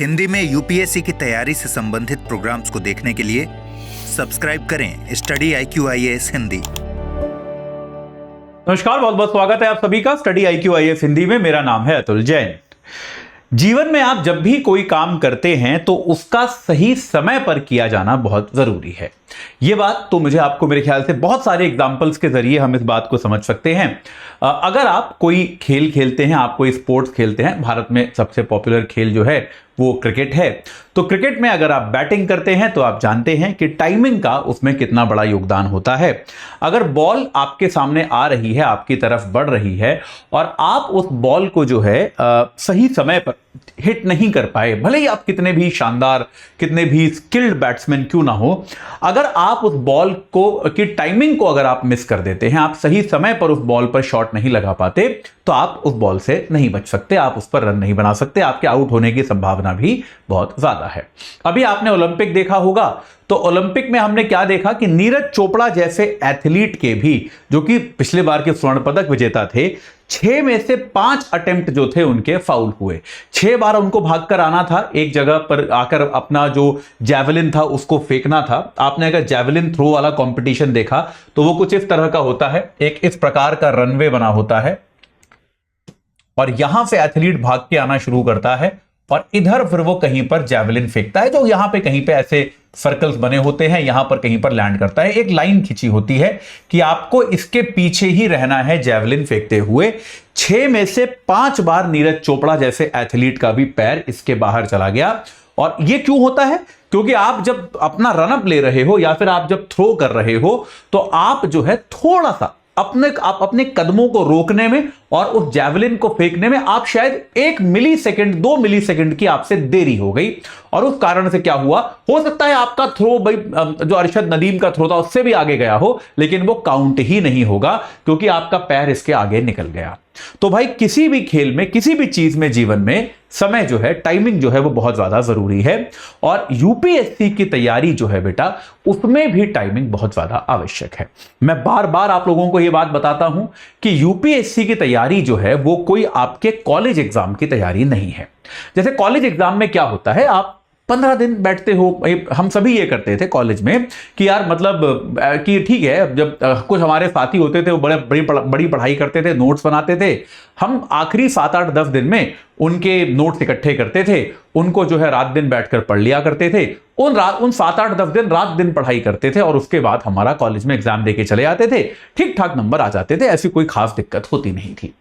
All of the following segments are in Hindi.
हिंदी में यूपीएससी की तैयारी से संबंधित प्रोग्राम्स को देखने के लिए सब्सक्राइब करें स्टडी IQ-IAS हिंदी। नमस्कार, बहुत बहुत स्वागत है आप सभी का स्टडी IQ-IAS हिंदी में। मेरा नाम है अतुल जैन। जीवन में आप जब भी कोई काम करते हैं तो उसका सही समय पर किया जाना बहुत जरूरी है। यह बात तो आपको मेरे ख्याल से बहुत सारे एग्जाम्पल्स के जरिए हम इस बात को समझ सकते हैं। अगर आप कोई खेल खेलते हैं, आप कोई स्पोर्ट्स खेलते हैं, भारत में सबसे पॉपुलर खेल जो है वो क्रिकेट है, तो क्रिकेट में अगर आप बैटिंग करते हैं तो आप जानते हैं कि टाइमिंग का उसमें कितना बड़ा योगदान होता है। अगर बॉल आपके सामने आ रही है, आपकी तरफ बढ़ रही है और आप उस बॉल को जो है सही समय पर हिट नहीं कर पाए, भले ही आप कितने भी शानदार, कितने भी स्किल्ड बैट्समैन क्यों ना हो, अगर आप उस बॉल को की टाइमिंग को अगर आप मिस कर देते हैं, आप सही समय पर उस बॉल पर शॉट नहीं लगा पाते, तो आप उस बॉल से नहीं बच सकते, आप उस पर रन नहीं बना सकते, आपके आउट होने की संभावना भी बहुत ज्यादा है। अभी आपने ओलंपिक देखा होगा, तो ओलंपिक में हमने क्या देखा कि नीरज चोपड़ा जैसे एथलीट के भी, जो कि पिछले बार के स्वर्ण पदक विजेता थे, 6 में से 5 अटेम्प्ट जो थे उनके फाउल हुए। 6 बार उनको भागकर आना था, एक जगह पर आकर अपना जो जैवलिन था उसको फेंकना था। आपने अगर जैवलिन थ्रो वाला कंपटीशन देखा तो वो कुछ इस तरह का होता है, एक इस प्रकार का रनवे बना होता है और यहां से एथलीट भाग के आना शुरू करता है और इधर फिर वो कहीं पर जैवलिन फेंकता है, जो यहां पे कहीं पे ऐसे सर्कल्स बने होते हैं, यहां पर कहीं पर लैंड करता है। एक लाइन खींची होती है कि आपको इसके पीछे ही रहना है जैवलिन फेंकते हुए। 6 में से 5 बार नीरज चोपड़ा जैसे एथलीट का भी पैर इसके बाहर चला गया। और यह क्यों होता है? क्योंकि आप जब अपना रनअप ले रहे हो या फिर आप जब थ्रो कर रहे हो तो आप जो है थोड़ा सा आप अपने कदमों को रोकने में और उस जैवलिन को फेंकने में आप शायद 1 मिलीसेकंड 2 मिलीसेकंड की आपसे देरी हो गई, और उस कारण से क्या हुआ, हो सकता है आपका थ्रो भाई जो अरशद नदीम का थ्रो था उससे भी आगे गया हो, लेकिन वो काउंट ही नहीं होगा क्योंकि आपका पैर इसके आगे निकल गया। तो भाई किसी भी खेल में, किसी भी चीज में, जीवन में समय जो है, टाइमिंग जो है वो बहुत ज्यादा जरूरी है। और यूपीएससी की तैयारी जो है बेटा, उसमें भी टाइमिंग बहुत ज्यादा आवश्यक है। मैं बार बार आप लोगों को यह बात बताता हूं कि यूपीएससी की तैयारी जो है वो कोई आपके कॉलेज एग्जाम की तैयारी नहीं है। जैसे कॉलेज एग्जाम में क्या होता है, आप 15 दिन बैठते हो, हम सभी ये करते थे कॉलेज में कि यार मतलब कि ठीक है, जब कुछ हमारे साथी होते थे वो बड़ी पढ़ाई करते थे, नोट्स बनाते थे, हम आखिरी 7-8 10 दिन में उनके नोट्स इकट्ठे करते थे, उनको जो है रात दिन बैठकर पढ़ लिया करते थे, उन 7-8 10 दिन रात दिन पढ़ाई करते थे और उसके बाद हमारा कॉलेज में एग्जाम देके चले आते थे, ठीक ठाक नंबर आ जाते थे, ऐसी कोई खास दिक्कत होती नहीं थी।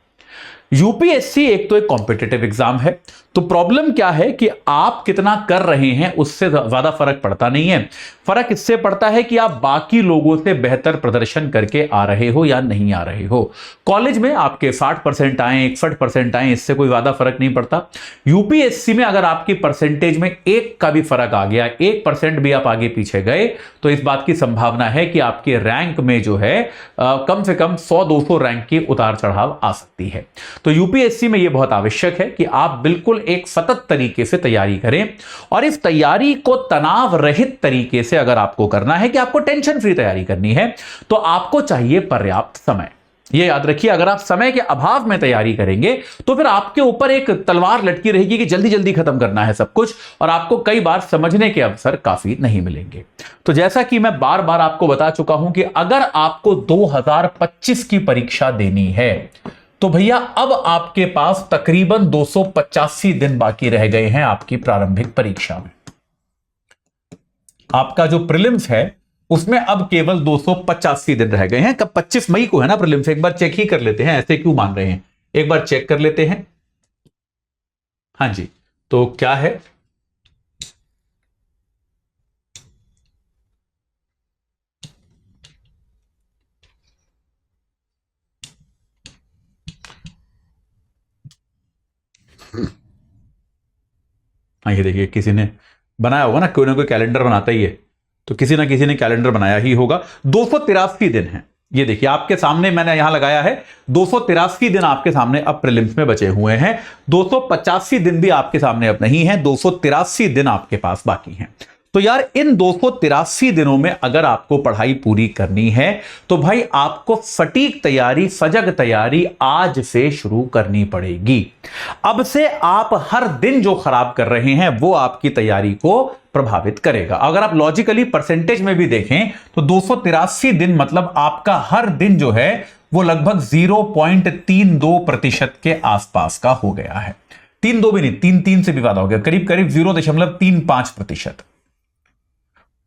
यूपीएससी एक तो एक कॉम्पिटिटिव एग्जाम है, तो प्रॉब्लम क्या है कि आप कितना कर रहे हैं उससे ज्यादा फर्क पड़ता नहीं है। फर्क इससे पड़ता है कि आप बाकी लोगों से बेहतर प्रदर्शन करके आ रहे हो या नहीं आ रहे हो। कॉलेज में आपके 60% आए, 61% आए, इससे कोई ज्यादा फर्क नहीं पड़ता। यूपीएससी में अगर आपकी परसेंटेज में 1 का भी फर्क आ गया, 1% भी आप आगे पीछे गए, तो इस बात की संभावना है कि आपके रैंक में जो है कम से कम 100-200 रैंक की उतार चढ़ाव आ सकती है। तो यूपीएससी में यह बहुत आवश्यक है कि आप बिल्कुल एक सतत तरीके से तैयारी करें, और इस तैयारी को तनाव रहित तरीके से अगर आपको करना है, कि आपको टेंशन फ्री तैयारी करनी है, तो आपको चाहिए पर्याप्त समय। यह याद रखिए, अगर आप समय के अभाव में तैयारी करेंगे तो फिर आपके ऊपर एक तलवार लटकी रहेगी कि जल्दी जल्दी खत्म करना है सब कुछ, और आपको कई बार समझने के अवसर काफी नहीं मिलेंगे। तो जैसा कि मैं बार बार आपको बता चुका हूं कि अगर आपको 2025 की परीक्षा देनी है तो भैया अब आपके पास तकरीबन 285 दिन बाकी रह गए हैं आपकी प्रारंभिक परीक्षा में। आपका जो प्रीलिम्स है उसमें अब केवल 285 दिन रह गए हैं। कब? 25 मई को है ना प्रीलिम्स। एक बार चेक ही कर लेते हैं, ऐसे क्यों मान रहे हैं, एक बार चेक कर लेते हैं। हाँ जी, तो क्या है, हाँ ये देखिए, किसी ने बनाया होगा ना, कोई ना कोई कैलेंडर बनाता ही है, तो किसी ना किसी ने कैलेंडर बनाया ही होगा। 283 दिन है, ये देखिए आपके सामने मैंने यहां लगाया है, 283 दिन आपके सामने अब प्रीलिम्स में बचे हुए हैं। 285 दिन भी आपके सामने अब नहीं है, 283 दिन आपके पास बाकी हैं। तो यार इन 283 दिनों में अगर आपको पढ़ाई पूरी करनी है तो भाई आपको सटीक तैयारी, सजग तैयारी आज से शुरू करनी पड़ेगी। अब से आप हर दिन जो खराब कर रहे हैं वो आपकी तैयारी को प्रभावित करेगा। अगर आप लॉजिकली परसेंटेज में भी देखें तो 283 दिन मतलब आपका हर दिन जो है वो लगभग 0.32% के आसपास का हो गया है। 3.2 भी नहीं, 3 से भी ज्यादा हो गया, करीब करीब 0.35%।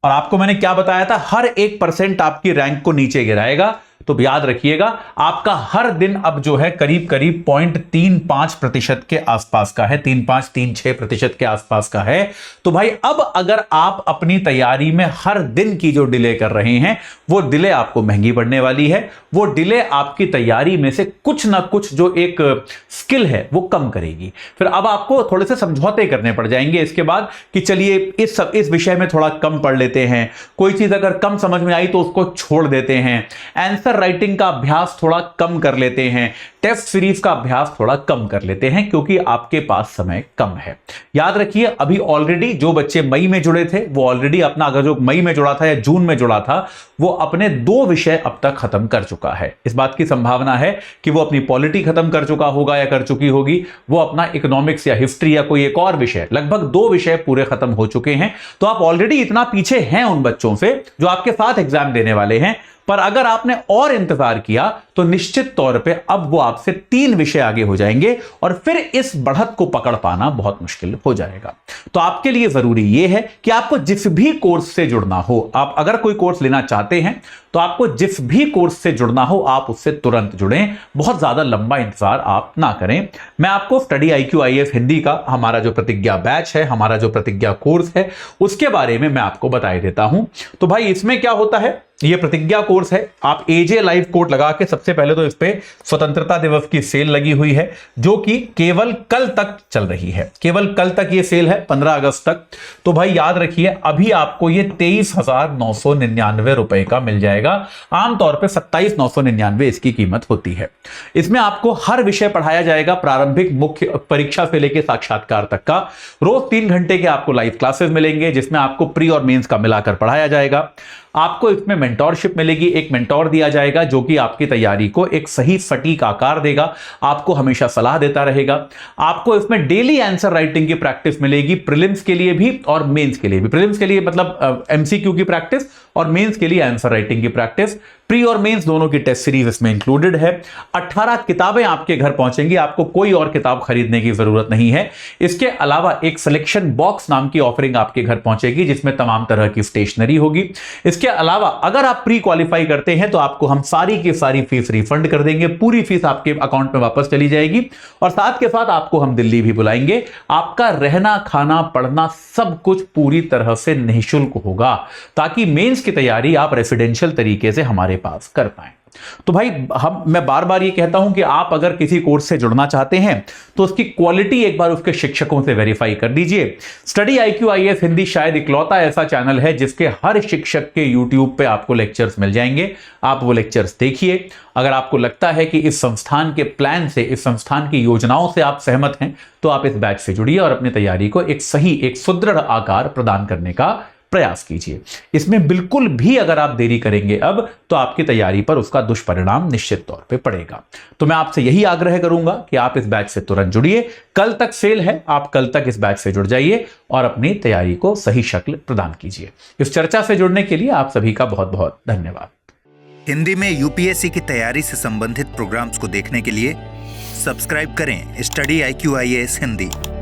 और आपको मैंने क्या बताया था, हर 1% आपकी रैंक को नीचे गिराएगा। तो याद रखिएगा आपका हर दिन अब जो है करीब करीब 0.35% के आसपास का है, 35-36% के आसपास का है। तो भाई अब अगर आप अपनी तैयारी में हर दिन की जो डिले कर रहे हैं वो डिले आपको महंगी पड़ने वाली है। वो डिले आपकी तैयारी में से कुछ ना कुछ जो एक स्किल है वो कम करेगी। फिर अब आपको थोड़े से समझौते करने पड़ जाएंगे इसके बाद कि चलिए इस विषय में थोड़ा कम पढ़ लेते हैं, कोई चीज अगर कम समझ में आई तो उसको छोड़ देते हैं, आंसर राइटिंग का अभ्यास थोड़ा कम कर लेते हैं, टेस्ट सीरीज का अभ्यास थोड़ा कम कर लेते हैं, क्योंकि आपके पास समय कम है। याद रखिए अभी ऑलरेडी जो बच्चे मई में जुड़े थे वो ऑलरेडी अपना, अगर जो मई में जुड़ा था या जून में जुड़ा था वो अपने 2 विषय अब तक खत्म कर चुका है। इस बात की संभावना है कि वो अपनी पॉलिटी खत्म कर चुका होगा या कर चुकी होगी, वो अपना इकोनॉमिक्स या हिस्ट्री या कोई एक और विषय, लगभग 2 विषय पूरे खत्म हो चुके हैं। तो आप ऑलरेडी इतना पीछे हैं उन बच्चों से जो आपके साथ एग्जाम देने वाले हैं। पर अगर आपने और इंतजार किया तो निश्चित तौर पे अब वो आपसे 3 विषय आगे हो जाएंगे और फिर इस बढ़त को पकड़ पाना बहुत मुश्किल हो जाएगा। तो आपके लिए जरूरी यह है कि आपको जिस भी कोर्स से जुड़ना हो, आप अगर कोई कोर्स लेना चाहते हैं तो आपको जिस भी कोर्स से जुड़ना हो आप उससे तुरंत जुड़ें, बहुत ज्यादा लंबा इंतजार आप ना करें। मैं आपको स्टडी IQ IAS हिंदी का हमारा जो प्रतिज्ञा बैच है, हमारा जो प्रतिज्ञा कोर्स है, उसके बारे में मैं आपको बता देता हूं। तो भाई इसमें क्या होता है, ये प्रतिज्ञा कोर्स है। आप AJ लाइव कोड लगा के, सबसे पहले तो इस पे स्वतंत्रता दिवस की सेल लगी हुई है जो कि केवल कल तक चल रही है, केवल कल तक ये सेल है, 15 अगस्त तक। तो भाई याद रखिए अभी आपको ये 23,999 रुपए का मिल जाएगा। आमतौर पे 27,999 इसकी कीमत होती है। इसमें आपको हर विषय पढ़ाया जाएगा, प्रारंभिक, मुख्य, परीक्षा से लेकर साक्षात्कार तक का। रोज 3 घंटे के आपको लाइव क्लासेस मिलेंगे जिसमें आपको प्री और मेंस का मिलाकर पढ़ाया जाएगा। आपको इसमें मेंटोरशिप मिलेगी, एक मेंटोर दिया जाएगा जो कि आपकी तैयारी को एक सही सटीक आकार देगा, आपको हमेशा सलाह देता रहेगा। आपको इसमें डेली आंसर राइटिंग की प्रैक्टिस मिलेगी, प्रीलिम्स के लिए भी और मेंस के लिए भी। प्रीलिम्स के लिए मतलब MCQ की प्रैक्टिस और मेंस के लिए आंसर राइटिंग की प्रैक्टिस। प्री और मेंस दोनों की टेस्ट सीरीज इसमें इंक्लूडेड है। 18 किताबें आपके घर पहुंचेंगी, आपको कोई और किताब खरीदने की जरूरत नहीं है। इसके अलावा एक सिलेक्शन बॉक्स नाम की ऑफरिंग आपके घर पहुंचेगी जिसमें तमाम तरह की स्टेशनरी होगी। इसके अलावा अगर आप प्री क्वालिफाई करते हैं तो आपको हम सारी की सारी फीस रिफंड कर देंगे, पूरी फीस आपके अकाउंट में वापस चली जाएगी और साथ के साथ आपको हम दिल्ली भी बुलाएंगे। आपका रहना, खाना, पढ़ना सब कुछ पूरी तरह से निःशुल्क होगा ताकि मेंस की तैयारी आप रेसिडेंशियल तरीके से हमारे पास कर पाएं। तो भाई मैं बार बार ये कहता हूं कि आप अगर किसी कोर्स से जुड़ना चाहते हैं तो उसकी क्वालिटी एक बार उसके शिक्षकों से वेरीफाई कर दीजिए। स्टडी IQ IAS हिंदी शायद इकलौता ऐसा चैनल है जिसके हर शिक्षक के YouTube पे आपको लेक्चर्स मिल जाएंगे। आप वो लेक्चर्स देखिए। अगर आपको लगता है कि इस संस्थान के प्लान से, इस संस्थान की योजनाओं से आप सहमत हैं तो आप इस बैच से जुड़िए और अपनी तैयारी को एक सही, एक सुदृढ़ आकार प्रदान करने का प्रयास कीजिए। इसमें बिल्कुल भी अगर आप देरी करेंगे अब तो आपकी तैयारी पर उसका दुष्परिणाम निश्चित तौर पे पड़ेगा। तो मैं आपसे यही आग्रह करूंगा कि आप इस बैच से तुरंत जुड़िए। कल तक सेल है, आप कल तक इस बैच से जुड़ जाइए और अपनी तैयारी को सही शक्ल प्रदान कीजिए। इस चर्चा से जुड़ने के लिए आप सभी का बहुत बहुत धन्यवाद। हिंदी में UPSC की तैयारी से संबंधित प्रोग्राम्स को देखने के लिए सब्सक्राइब करें स्टडी IQ IAS हिंदी।